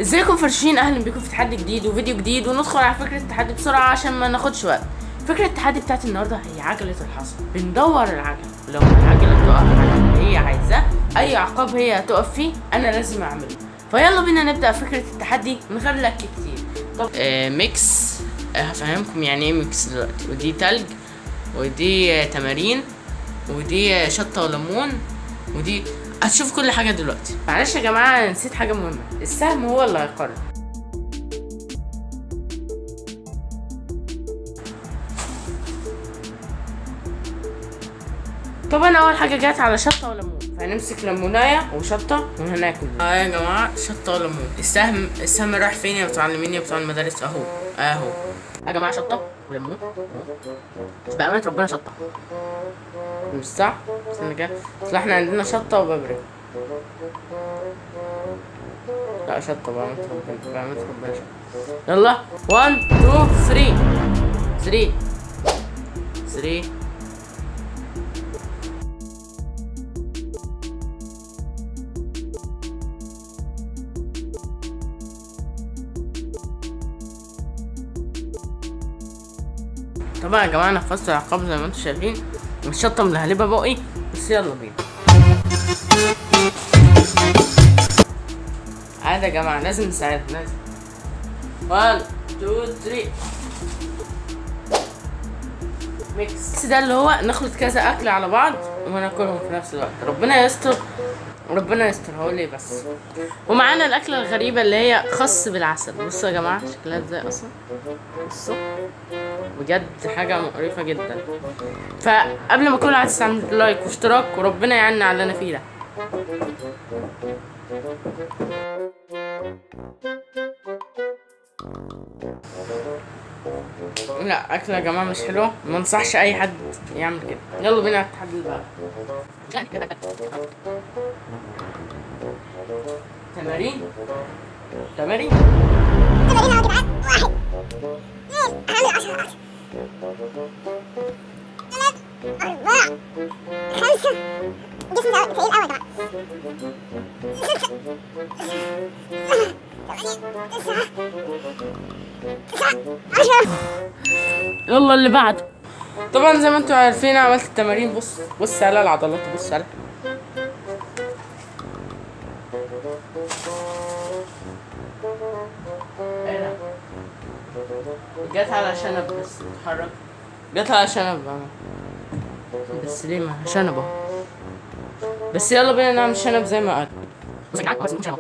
ازيكم فرشين، اهلا بيكم في تحدي جديد وفيديو جديد، وندخل على فكره التحدي بسرعه عشان ما ناخدش وقت. فكره التحدي بتاعت النهارده هي عجله الحصى. بندور العجله، لو العجله تقف على اللي هي عايزاه، اي عقاب هي هتقف فيه انا لازم اعمله. فيلا بينا نبدا فكره التحدي من غير لك كتير. طب ميكس، هفهمكم يعني ايه ميكس دلوقتي. ودي تلج، ودي تمارين، ودي شطه وليمون، ودي هتشوف كل حاجه دلوقتي. معلش يا جماعه، أنا نسيت حاجه مهمه، السهم هو اللي هيقرر. طبعا اول حاجه جت على شطه وليمون، فهنمسك ليمونايه وشطه وهناكل. يا جماعه شطه وليمون. السهم رايح فين يا بتوع المنيا بتوع المدارس؟ اهو يا جماعه، شطه وليمون. بأمانة ربنا شطه، مش صح؟ استنى كده، اصل احنا عندنا شطه وبابريكا. لا شطه، بأمانة ربنا شطه. يلا 1 2 3 3. طبعا يا جماعه نفذت العقاب زي ما انتم شايفين، الشطه ملهلبه بقي. بس يلا بينا. عادي يا جماعه، لازم نساعد، لازم. 1 2 3. ميكس ده اللي هو نخلط كذا اكل على بعض وناكلهم في نفس الوقت. ربنا يستر، ربنا يستر. هقول ايه بس. ومعانا الاكله الغريبه اللي هي خس بالعسل. بصوا يا جماعه شكلها ازاي اصلا، بصوا بجد حاجه مقرفه جدا. فقبل ما اكل عايز تعمل لايك واشتراك، وربنا يعيننا على اللي انا فيه ده. لا اكل يا جماعه مش حلوه، ما انصحش اي حد يعمل كده. يلا بينا التحدي اللي بعده. تمارين تمارين يا جدعان، واحد اثنين، هعمل 10 ثلاث 4 5. الجسم ده تقيل قوي يا جماعه. 6 7 8 9 10. يلا اللي بعده. طبعا زي ما انتم عارفين عملت التمارين. بص على العضلات، بص على جت على شنب بس تتحرك، جت على شنب بس ليه ما شنب اهو. بس يلا بينا نعمل شنب زي ما قال. بص يا جدعان، بس شنب.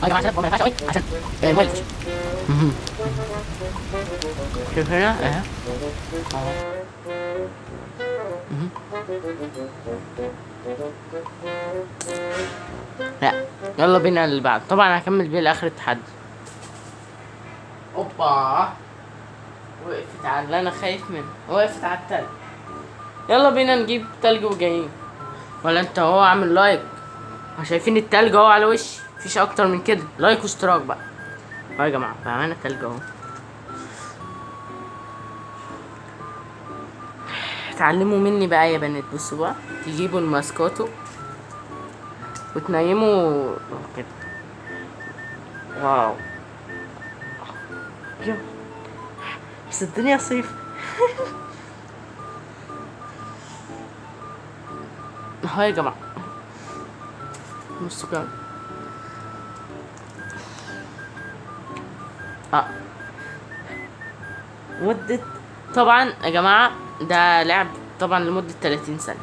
يا جماعه شنب ما ينفعش قوي عشان الوالد. شوف هنا اهي. لا يلا بينا اللي بعد. طبعا هكمل بيه لاخر التحدي. اوبا، وقفت على اللي انا خايف منه، وقفت على التلج. يلا بينا نجيب تلج وجايين. ولا انت هو عامل لايك؟ شايفين التلج اهو على وشي، مفيش اكتر من كده. لايك واشتراك بقى. يا جماعه بامانه التلج اهو. اتعلموا مني بقى يا بنات. بصوا بقى، تجيبوا الماسكاتو وتنيموا كده. واو يا، بس الدنيا صيف. اهو يا جماعه، بصوا كده. مدة طبعا يا جماعة ده لعب طبعا لمدة 30 ثانية.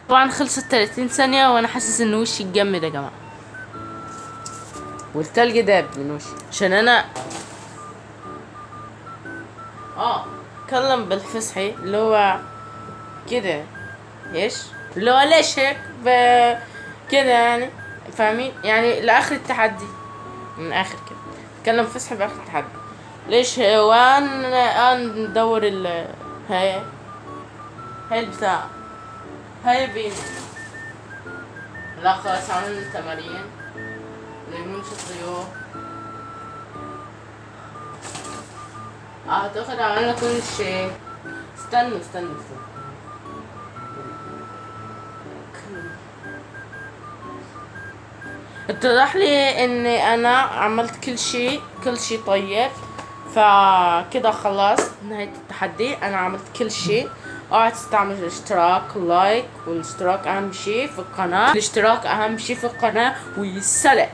طبعا خلصت 30 ثانية وانا حاسس ان وشي اتجمد يا جماعة، والتلج داب من وشي عشان انا اتكلم بالفصحي اللي هو كده. ايش اللي هو ليش هيك كده يعني، فاهمين يعني لاخر التحدي، من اخر كده اتكلم فصحى باخر التحدي. ليش وان ندور هاي البتاع، هاي بين. لا خلاص عملنا التمارين، نمشي الطيور. اعتقد عملنا كل شيء. استنوا. اتضح لي اني انا عملت كل شيء طيب، فكده خلاص نهاية التحدي. انا عملت كل شيء. اوعى تستعمل الاشتراك، لايك، والاشتراك اهم شيء في القناة، ويسلم.